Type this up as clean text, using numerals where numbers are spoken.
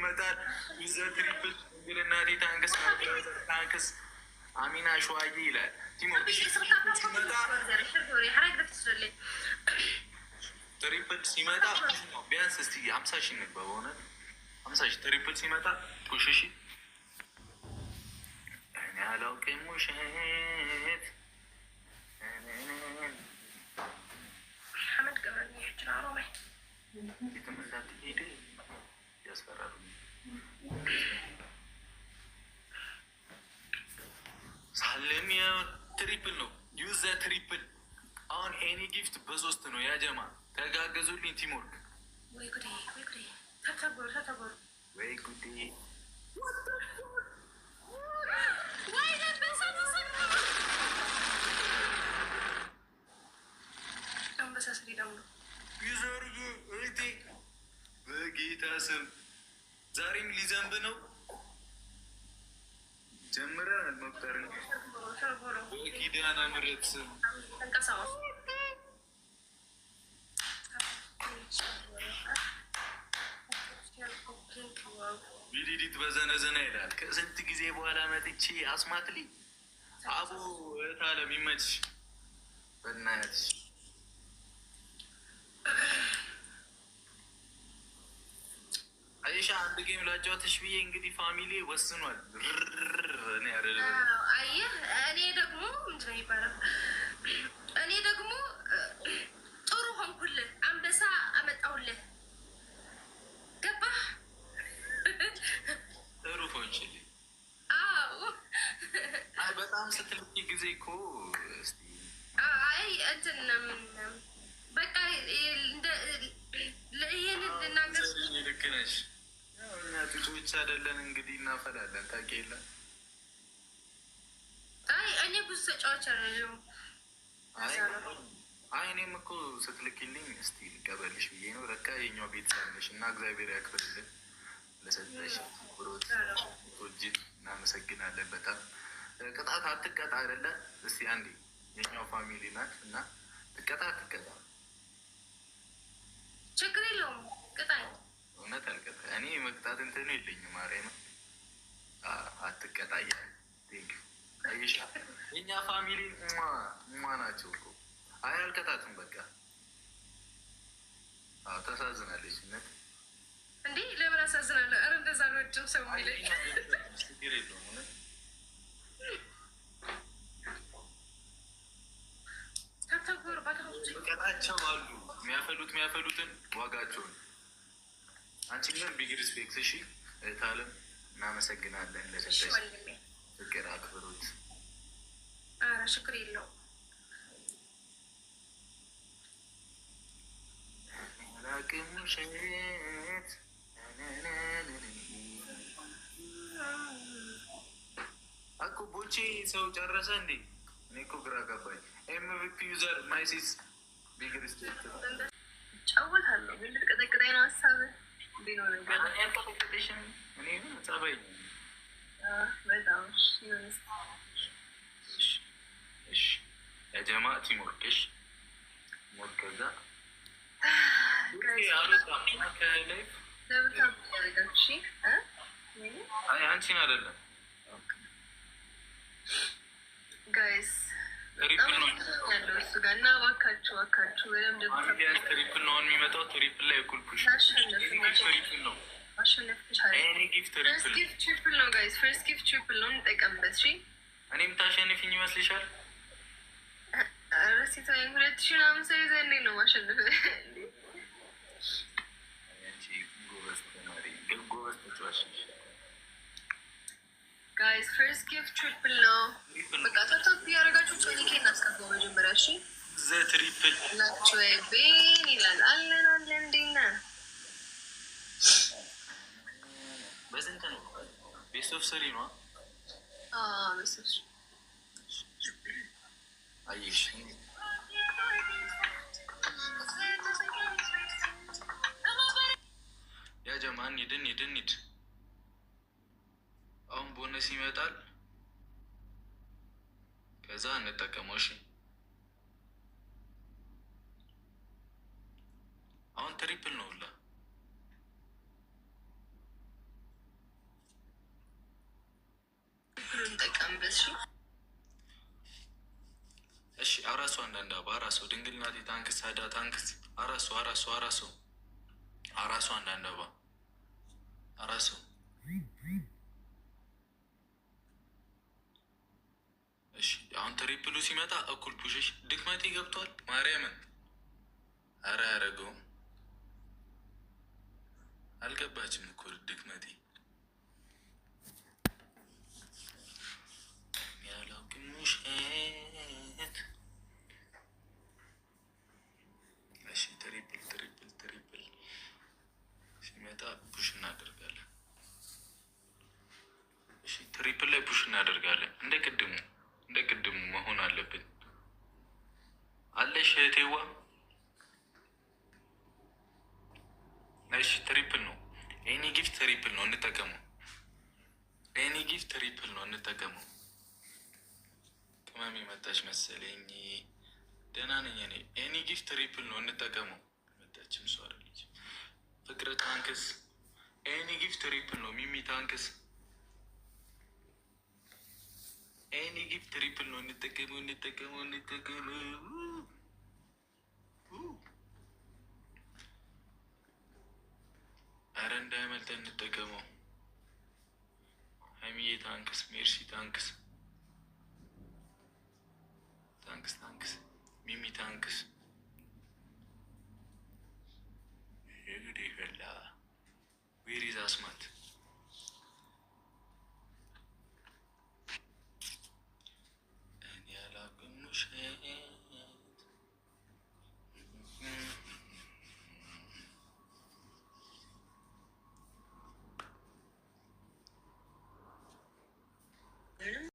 ይመጣል። ይዘ ትሪፕል ግልናቴ ታንክስ አሚና ሸዋዬ ይላል። ትሪፕል ሲመጣ ቢያንስ እስቲ 50 ሺህ ንግባ። በእውነት 50 ሺህ ትሪፕል ሲመጣ ፑሽሺ እኔ አላውቅም ውሸት የትም እንዳትሄድ ያስፈራሉ። ሳለም ትሪፕል ነው ዩዘ ትሪፕል። አሁን ኤኒ ጊፍት በ3 ነው ያጀማ። ተጋገዙልኝ ቲምወርክ። ወይ ጉዴ ወይ ጉዴ ተተጎሩ ተተጎሩ ወይ ጉዴ ወይ ለበሳት አንበሳስሪ ደግሞ ዩዘርዬ እህቴ በጌታ ስም ዛሬም ሊዘንብ ነው። ጀምረናል መቁጠር በኪዳነ ምሕረት ስም ቢዲዲት በዘነዘና ይላል። ከስንት ጊዜ በኋላ መጥቼ አስማትሊ አቡ እህት አለም ይመችሽ በእናትሽ። አይሻ አንድ ጌም ላጫወትሽ ብዬ እንግዲህ ፋሚሊ ወስኗል። አየህ እኔ ደግሞ ምንድን ነው ይባላል፣ እኔ ደግሞ ጥሩ ሆንኩልህ፣ አንበሳ አመጣሁልህ። ገባህ? ጥሩ ሆንችልኝ። አዎ በጣም ስትልቂ ጊዜ እኮ አይ እንትን በቃ ይህን ልናገር። ልክ ነሽ። እኛ ጥጆች አይደለን እንግዲህ እናፈላለን። ታውቂ የለ። አይ እኔ ብዙ ተጫዋች አይደለሁም። አይ እኔም እኮ ስትልኪልኝ እስቲ ልቀበልሽ ብዬ ነው። ለካ የኛው ቤተሰብ ነሽ እና እግዚአብሔር ያክብርልን ለሰጠሽ ብሮት ቶጅን እናመሰግናለን በጣም። ቅጣት አትቀጣ አይደለ? እስቲ አንዴ የኛው ፋሚሊ ናት እና ትቀጣ አትቀጣ ችግር የለውም። ቅጣይ እውነት አልቀጣ። እኔ መቅጣት እንትኑ የለኝም። ማርያም አትቀጣ እያለ አይሻ የኛ ፋሚሊ ማ ናቸው እኮ። አይ አልቀጣትም በቃ። ተሳዝናለች ነት እንዴ። ለምን አሳዝናለሁ? ኧረ እንደዛ አልወድም ሰው የሚለኝ። ችግር የለውም እውነት ቀጣቸው አሉ የሚያፈሉትን ዋጋቸውን። አንቺ ግን ቢግ ሪስፔክት። እሺ እህት አለም እናመሰግናለን ለሰጠሽ ፍቅር አክብሮት። ኧረ ችግር የለውም። ላቅሙሸት አኩ ቦቼ ሰው ጨረሰ እንዴ? እኔ እኮ ግራ ገባኝ። ኤምቪፒ ዩዘር ማይሲስ ቢግ ሪስፔክት ጫወታለሁ። ግን ልትቀጠቅጠኝ ነው ሀሳብ እንዲህ ነው ነገር ያልቀጠቅጠሽም እኔ ጸባይ በጣም የጀማ ቲሞርክሽ ሞርከዛ አይ አንቺን አይደለም ጋይስ ያለው እሱ ጋር እና እባካችሁ እባካችሁ ትሪፕል ነው የሚመጣው። ትሪፕል ላይ እኩል ፑሽ ትሪፕል ነው ማሸነፍ ትሪፕል ነው ጋይስ። ፈርስት ጊፍት ትሪፕል ነው እንጠቀምበት። እሺ እኔም ታሸንፊኝ ይመስልሻል? ረሲታ 2000 ምናምን ሰው ይዘህ እንዴት ነው ማሸነፍ? ጋይስ ፈርስት ጊፍት ትሪፕል ነው። በቃ ታፕ ያደረጋችሁ ቶኒኬ እናስገባው መጀመሪያ። እሺ ዘ ትሪፕል ናቸው ቤን ይላል። አለን አለን እንዴና በስንት ነው? ቤስት ኦፍ ስሪ ነው። ቤስት ኦፍ አየሽ ያ ጀማን ሂድ አሁን ቦነስ ይመጣል። ከዛ እንጠቀመው። እሺ አሁን ትሪፕል ነው ሁላ ተመለስ። እሺ አራሱ አንዳንድ አባ አራሱ ድንግል ናት ታንክስ አዳ ታንክስ አራሱ አንዳንድ አባ አራሱ እሺ አሁን ትሪፕሉ ሲመጣ እኩል ፑሽሽ ድክመቴ ገብቷል። ማርያምን አረ ያረገው አልገባችም እኮ ድክመቴ ያላውቅም ውሸት። እሺ ትሪፕል ሲመጣ ፑሽ እናደርጋለን። እሺ ትሪፕል ላይ ፑሽ እናደርጋለን። እንደ ቅድሙ መሆን አለብን። አለሽ እህቴዋ። እሺ ትሪፕል ነው። ኤኒ ጊፍት ትሪፕል ነው እንጠቀመው። ቅመም መጣች መሰለኝ። ደህና ነኝ እኔ። ኤኒ ጊፍት ትሪፕል ነው እንጠቀመው። መጣችም ሰው አለች። ፍቅር ታንክስ። ኤኒ ጊፍት ትሪፕል ነው። ሚሚ ታንክስ። ኤኒ ጊፍት ትሪፕል ነው እንጠቀመው። አረ እንዳይመልጠን እንጠቀመው። ሀይሚዬ ታንክስ። ሜርሲ ታንክስ። ሚሚ ታንክስ። እንግዲህ ፈላ